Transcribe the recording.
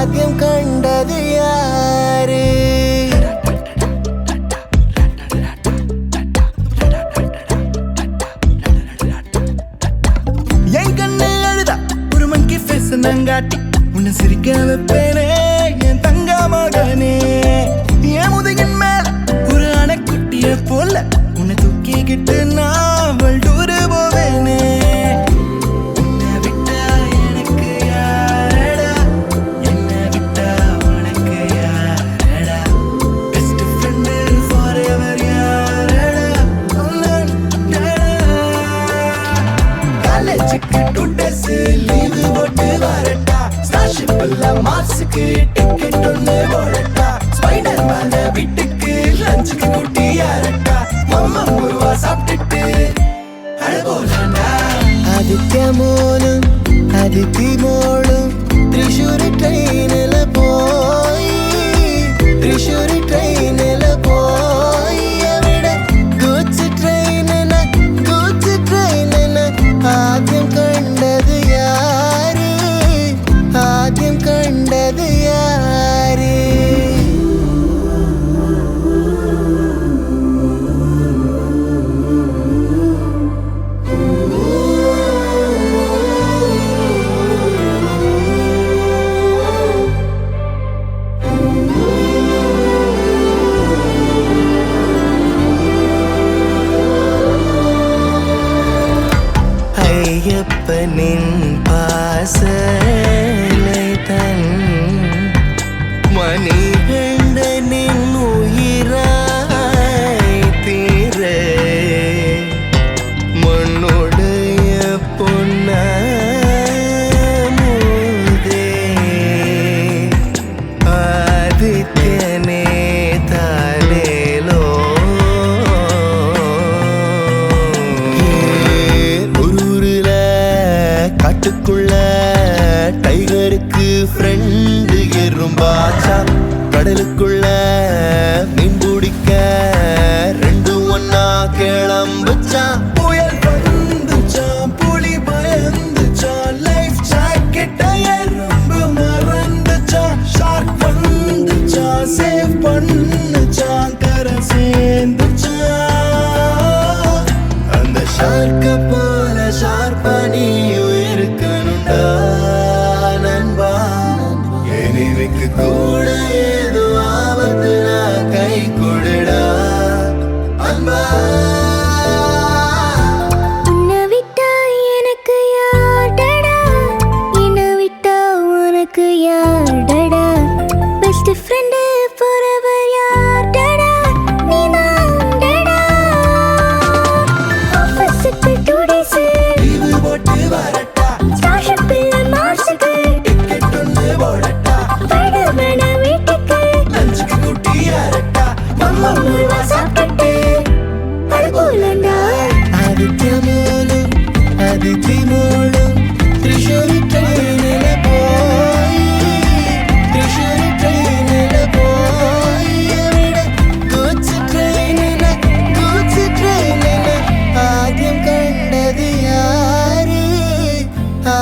ஆദ്യം கண்டது யாரு என் கண்ணு அழுதா ஒரு மங்கி ஃபேஸ் நங்காட்டி உன்னை சிரிக்க வைப்பேனே என் தங்க மகனே என் முதுகின் மேல ஒரு அணைக்குட்டிய போல உன்னை தூக்கிக்கிட்டு நான் டூரு போவேனே உன்னை விட்டா எனக்கு யாரடா என்னை விட்டா உனக்கு யாரடா பெஸ்ட் ஃப்ரெண்டு ஃபார் எவர் யாரடா காலேஜுக்கு 2 days லீவு போட்டு வரட்டா ஸ்டார்ஷிப்ல மார்ஸுக்கு டிக்கெட் ஒன்று போடட்டா ஸ்பைடர் மேன வீட்டுக்கு லஞ்சுக்கு கூட்டி யாரட்டா மம்மா முருவா சாப்பிட்டுட்டு அழகோலண்டா ஆதித்ய மோனும் அதித்தி மோளும் திரிஷூர் ட்ரெயினில் போய் திரிஷூர் ட்ரெயினில் போய் விட கூச்சு ட்ரெயினில் ஆദ്യം கண்டது யாரு ஆദ്യം கண்டது யாரு ஐயப்பனின் பாசலை தன் மணிகண்டனின் உயிராய் தீர மண்ணுடைய பொன்னமுதே ஆதித்யனே தாலேலோ காட்டுக்குள்ள டைகருக்கு ஃப்ரெண்டு எறும்பாச்சா கடலுக்குள்ள மீன் பிடிக்க 2 ஒண்ணா கிளம்புச்சா புயல் வந்துச்சா புலி பயந்துச்சா லைஃப் ஜாக்கெட்ட எறும்பு மறந்துச்சா ஷார்க் வந்துச்சா சேவ் பண்ணுச்சா கரை சேர்ந்துச்சா அந்த ஷார்க்க போல ஷார்ப்பா நீயும் இருக்கணும்டா நண்பா எனிவுக்கு கூட ஏதோ ஆபத்துனா கை கொடுடா அன்பா உன்னை விட்டா எனக்கு யார்டா என்னை விட்டா உனக்கு யார்டா பெஸ்ட் ஃப்ரெண்டு